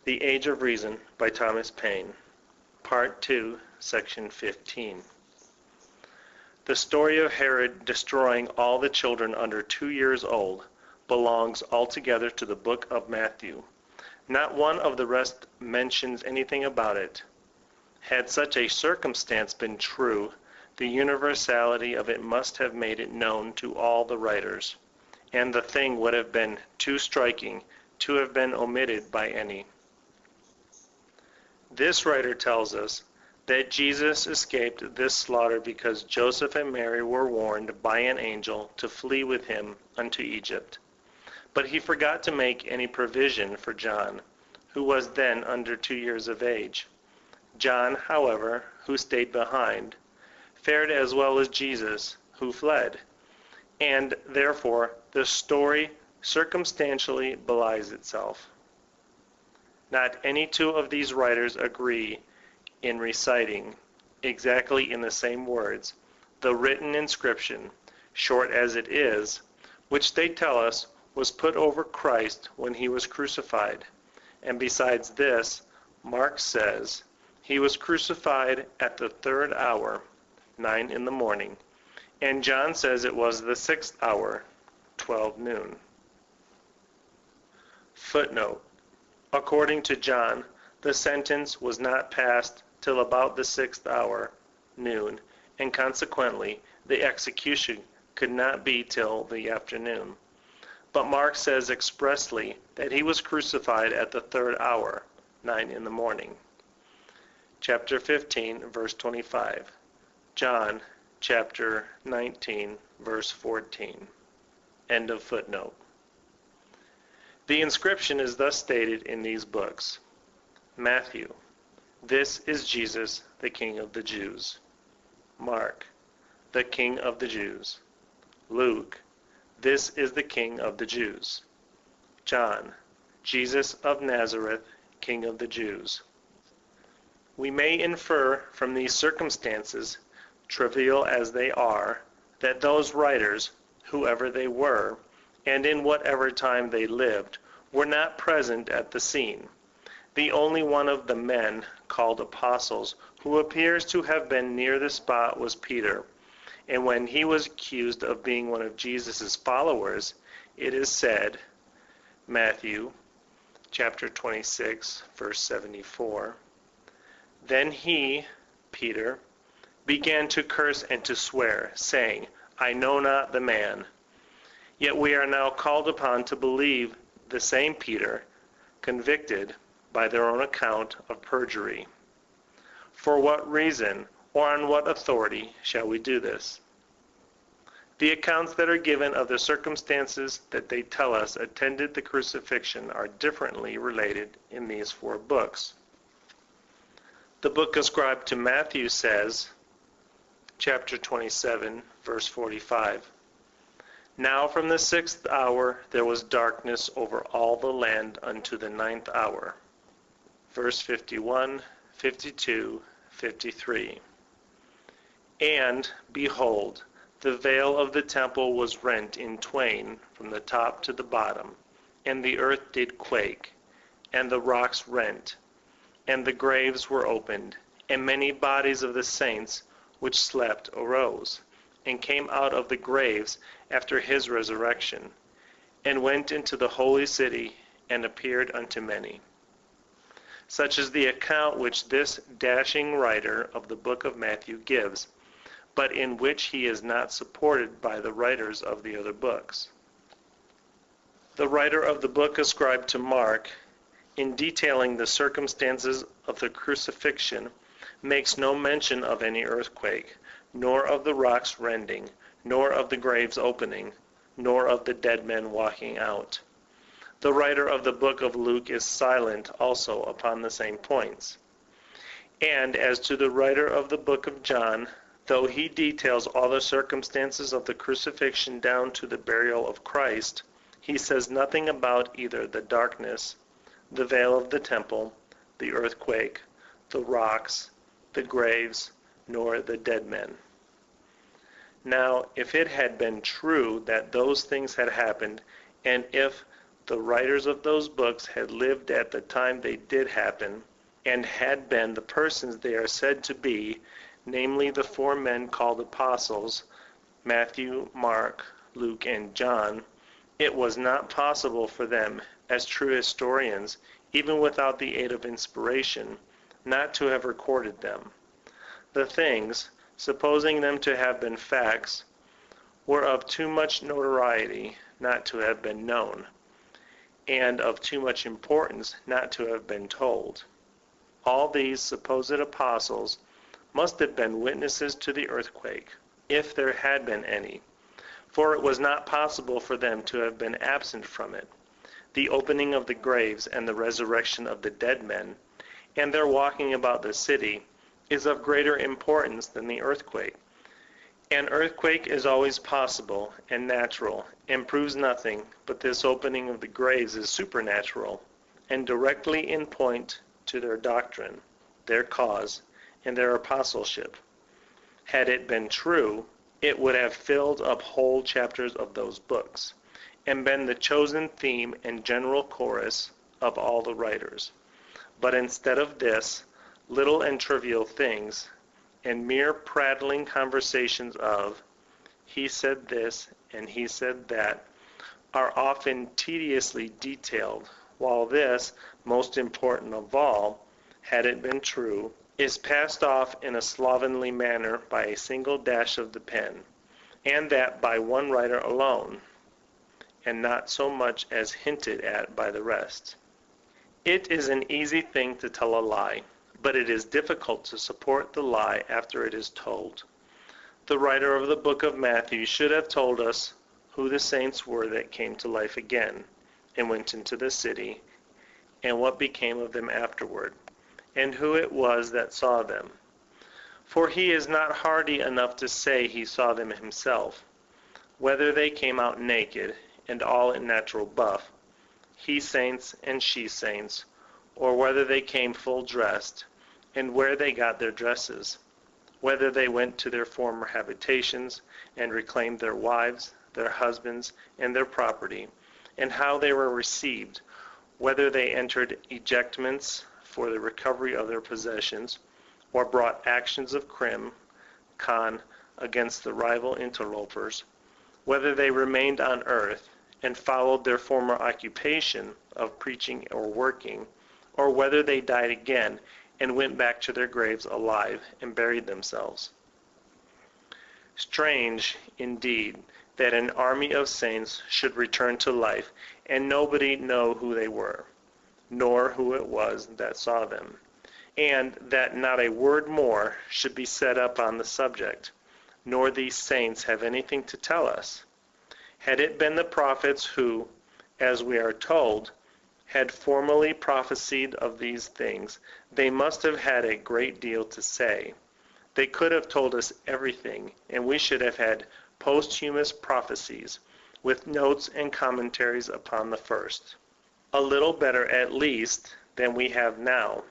The Age of Reason by Thomas Paine, Part 2, Section 15. The story of Herod destroying all the children under 2 years old belongs altogether to the book of Matthew. Not one of the rest mentions anything about it. Had such a circumstance been true, the universality of it must have made it known to all the writers, and the thing would have been too striking to have been omitted by any. This writer tells us that Jesus escaped this slaughter because Joseph and Mary were warned by an angel to flee with him unto Egypt. But he forgot to make any provision for John, who was then under 2 years of age. John, however, who stayed behind, fared as well as Jesus, who fled, and therefore the story circumstantially belies itself. Not any two of these writers agree in reciting, exactly in the same words, the written inscription, short as it is, which they tell us was put over Christ when he was crucified. And besides this, Mark says, he was crucified at the 3rd hour, 9 in the morning, and John says it was the 6th hour, 12 noon. Footnote. According to John, the sentence was not passed till about the 6th hour, noon, and consequently the execution could not be till the afternoon. But Mark says expressly that he was crucified at the 3rd hour, 9 in the morning. Chapter 15, verse 25. John, chapter 19, verse 14. End of footnote. The inscription is thus stated in these books. Matthew, this is Jesus, the King of the Jews. Mark, the King of the Jews. Luke, this is the King of the Jews. John, Jesus of Nazareth, King of the Jews. We may infer from these circumstances, trivial as they are, that those writers, whoever they were, and in whatever time they lived, were not present at the scene. The only one of the men called apostles who appears to have been near the spot was Peter, and when he was accused of being one of Jesus' followers, it is said, Matthew chapter 26, verse 74, then he, Peter, began to curse and to swear, saying, I know not the man. Yet we are now called upon to believe the same Peter, convicted by their own account of perjury. For what reason or on what authority shall we do this? The accounts that are given of the circumstances that they tell us attended the crucifixion are differently related in these 4 books. The book ascribed to Matthew says, chapter 27, verse 45, Now from the 6th hour there was darkness over all the land unto the 9th hour. Verse 51, 52, 53. And, behold, the veil of the temple was rent in twain from the top to the bottom, and the earth did quake, and the rocks rent, and the graves were opened, and many bodies of the saints which slept arose, and came out of the graves after his resurrection, and went into the holy city, and appeared unto many. Such is the account which this dashing writer of the book of Matthew gives, but in which he is not supported by the writers of the other books. The writer of the book ascribed to Mark, in detailing the circumstances of the crucifixion, makes no mention of any earthquake, nor of the rocks rending, nor of the graves opening, nor of the dead men walking out. The writer of the book of Luke is silent also upon the same points. And as to the writer of the book of John, though he details all the circumstances of the crucifixion down to the burial of Christ, he says nothing about either the darkness, the veil of the temple, the earthquake, the rocks, the graves, nor the dead men. Now, if it had been true that those things had happened, and if the writers of those books had lived at the time they did happen, and had been the persons they are said to be, namely the four men called apostles, Matthew, Mark, Luke, and John, it was not possible for them, as true historians, even without the aid of inspiration, not to have recorded them. The things, supposing them to have been facts, were of too much notoriety not to have been known, and of too much importance not to have been told. All these supposed apostles must have been witnesses to the earthquake, if there had been any, for it was not possible for them to have been absent from it. The opening of the graves and the resurrection of the dead men, and their walking about the city, is of greater importance than the earthquake. An earthquake is always possible and natural, and proves nothing, but this opening of the graves is supernatural, and directly in point to their doctrine, their cause, and their apostleship. Had it been true, it would have filled up whole chapters of those books, and been the chosen theme and general chorus of all the writers. But instead of this, little and trivial things, and mere prattling conversations of, he said this and he said that, are often tediously detailed, while this, most important of all, had it been true, is passed off in a slovenly manner by a single dash of the pen, and that by one writer alone, and not so much as hinted at by the rest. It is an easy thing to tell a lie, but it is difficult to support the lie after it is told. The writer of the book of Matthew should have told us who the saints were that came to life again, and went into the city, and what became of them afterward, and who it was that saw them. For he is not hardy enough to say he saw them himself, whether they came out naked, and all in natural buff, he saints and she saints, or whether they came full dressed, and where they got their dresses, whether they went to their former habitations, and reclaimed their wives, their husbands, and their property, and how they were received, whether they entered ejectments for the recovery of their possessions, or brought actions of con against the rival interlopers, whether they remained on earth, and followed their former occupation of preaching or working, or whether they died again and went back to their graves alive and buried themselves. Strange, indeed, that an army of saints should return to life, and nobody know who they were, nor who it was that saw them, and that not a word more should be set up on the subject, nor these saints have anything to tell us. Had it been the prophets who, as we are told, had formerly prophesied of these things, they must have had a great deal to say. They could have told us everything, and we should have had posthumous prophecies, with notes and commentaries upon the first. A little better at least than we have now.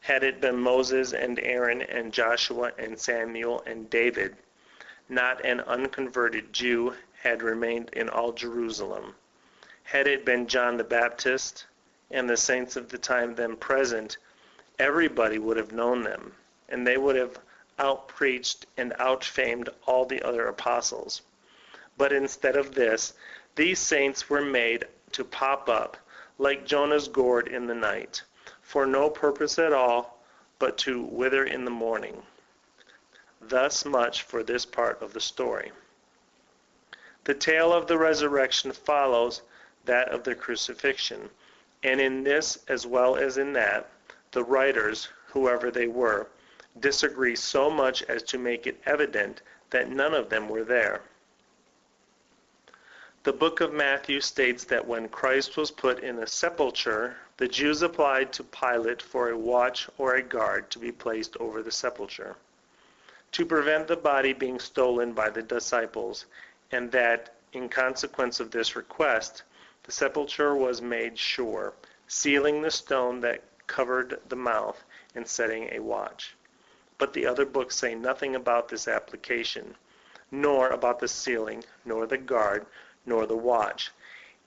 Had it been Moses and Aaron and Joshua and Samuel and David, not an unconverted Jew had remained in all Jerusalem. Had it been John the Baptist and the saints of the time then present, everybody would have known them, and they would have outpreached and outfamed all the other apostles. But instead of this, these saints were made to pop up like Jonah's gourd in the night, for no purpose at all but to wither in the morning. Thus much for this part of the story. The tale of the resurrection follows that of the crucifixion, and in this as well as in that, the writers, whoever they were, disagree so much as to make it evident that none of them were there. The book of Matthew states that when Christ was put in a sepulchre, the Jews applied to Pilate for a watch or a guard to be placed over the sepulchre, to prevent the body being stolen by the disciples, and that, in consequence of this request, the sepulchre was made sure, sealing the stone that covered the mouth and setting a watch. But the other books say nothing about this application, nor about the sealing, nor the guard, nor the watch.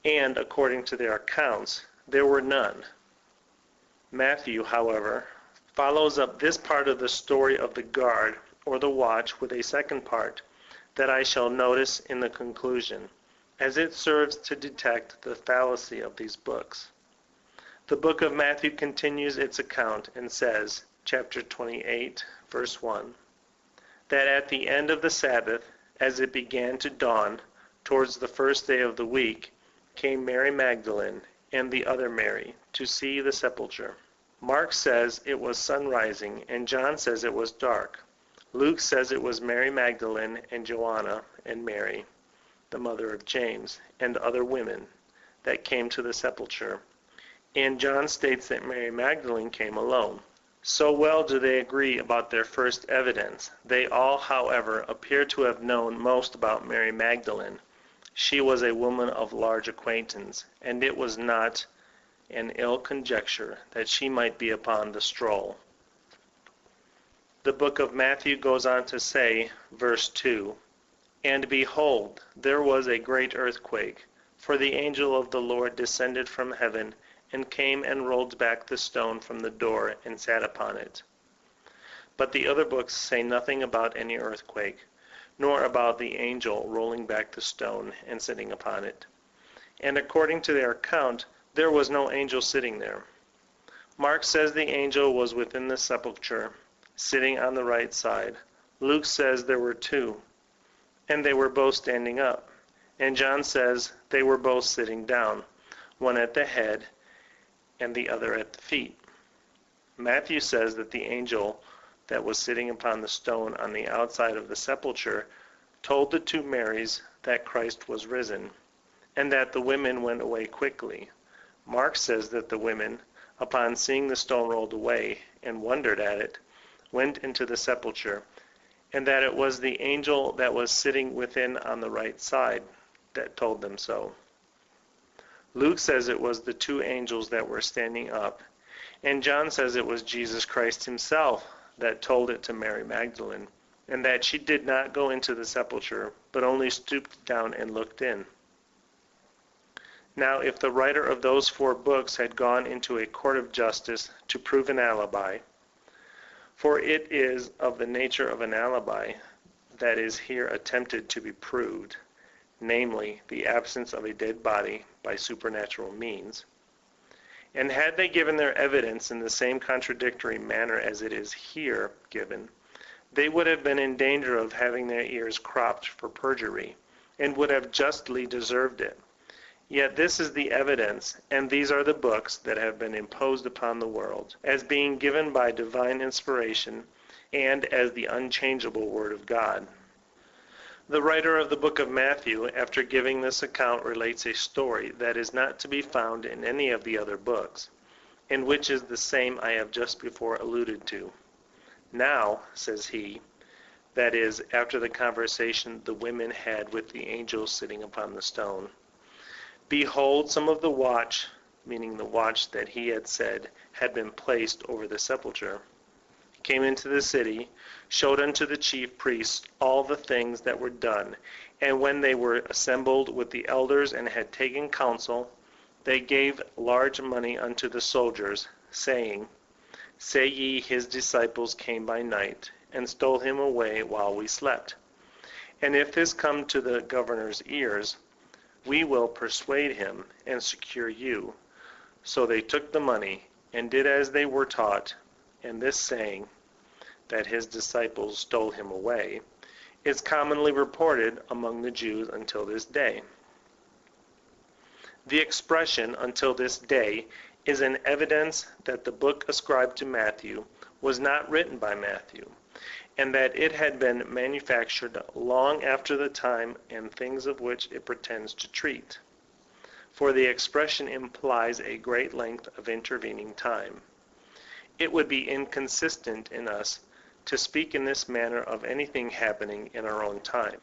and according to their accounts, there were none. Matthew, however, follows up this part of the story of the guard, or the watch, with a second part that I shall notice in the conclusion, as it serves to detect the fallacy of these books. The book of Matthew continues its account and says, chapter 28, verse 1, that at the end of the Sabbath, as it began to dawn, towards the first day of the week, came Mary Magdalene and the other Mary to see the sepulchre. Mark says it was sunrising, and John says it was dark. Luke says it was Mary Magdalene and Joanna and Mary, the mother of James, and other women that came to the sepulchre. And John states that Mary Magdalene came alone. So well do they agree about their first evidence. They all, however, appear to have known most about Mary Magdalene. She was a woman of large acquaintance, and it was not an ill conjecture that she might be upon the stroll. The book of Matthew goes on to say, verse 2, and behold, there was a great earthquake, for the angel of the Lord descended from heaven, and came and rolled back the stone from the door, and sat upon it. But the other books say nothing about any earthquake, nor about the angel rolling back the stone and sitting upon it. And according to their account, there was no angel sitting there. Mark says the angel was within the sepulchre, sitting on the right side. Luke says there were two, and they were both standing up. And John says they were both sitting down, one at the head and the other at the feet. Matthew says that the angel that was sitting upon the stone on the outside of the sepulchre told the two Marys that Christ was risen, and that the women went away quickly. Mark says that the women, upon seeing the stone rolled away and wondered at it, went into the sepulchre, and that it was the angel that was sitting within on the right side that told them so. Luke says it was the two angels that were standing up, and John says it was Jesus Christ himself that told it to Mary Magdalene, and that she did not go into the sepulchre, but only stooped down and looked in. Now, if the writer of those 4 books had gone into a court of justice to prove an alibi, for it is of the nature of an alibi that is here attempted to be proved, namely, the absence of a dead body by supernatural means, and had they given their evidence in the same contradictory manner as it is here given, they would have been in danger of having their ears cropped for perjury, and would have justly deserved it. Yet this is the evidence, and these are the books that have been imposed upon the world, as being given by divine inspiration, and as the unchangeable Word of God. The writer of the book of Matthew, after giving this account, relates a story that is not to be found in any of the other books, and which is the same I have just before alluded to. Now, says he, that is, after the conversation the women had with the angel sitting upon the stone, behold, some of the watch, meaning the watch that he had said had been placed over the sepulchre, came into the city, showed unto the chief priests all the things that were done. And when they were assembled with the elders and had taken counsel, they gave large money unto the soldiers, saying, Say ye, his disciples came by night, and stole him away while we slept. And if this come to the governor's ears, we will persuade him and secure you. So they took the money, and did as they were taught. And this saying, that his disciples stole him away, is commonly reported among the Jews until this day. The expression until this day is an evidence that the book ascribed to Matthew was not written by Matthew, and that it had been manufactured long after the time and things of which it pretends to treat. For the expression implies a great length of intervening time. It would be inconsistent in us to speak in this manner of anything happening in our own time.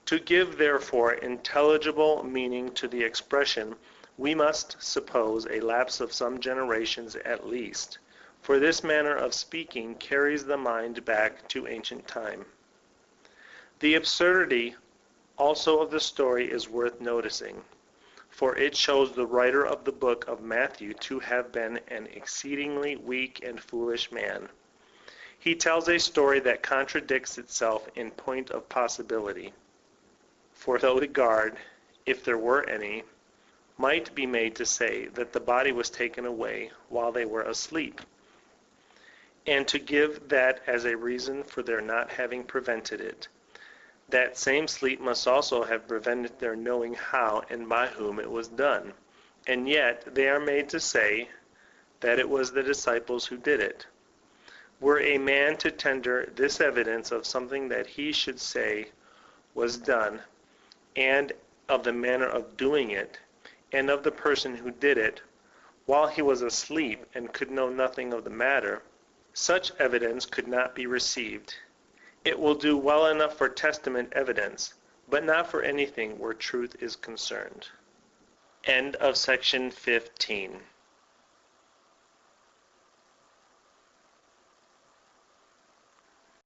To give, therefore, intelligible meaning to the expression, we must suppose a lapse of some generations at least, for this manner of speaking carries the mind back to ancient time. The absurdity also of the story is worth noticing, for it shows the writer of the book of Matthew to have been an exceedingly weak and foolish man. He tells a story that contradicts itself in point of possibility. For though the guard, if there were any, might be made to say that the body was taken away while they were asleep, and to give that as a reason for their not having prevented it, that same sleep must also have prevented their knowing how and by whom it was done. And yet they are made to say that it was the disciples who did it. Were a man to tender this evidence of something that he should say was done, and of the manner of doing it, and of the person who did it, while he was asleep and could know nothing of the matter, such evidence could not be received. It will do well enough for testament evidence, but not for anything where truth is concerned. End of section 15.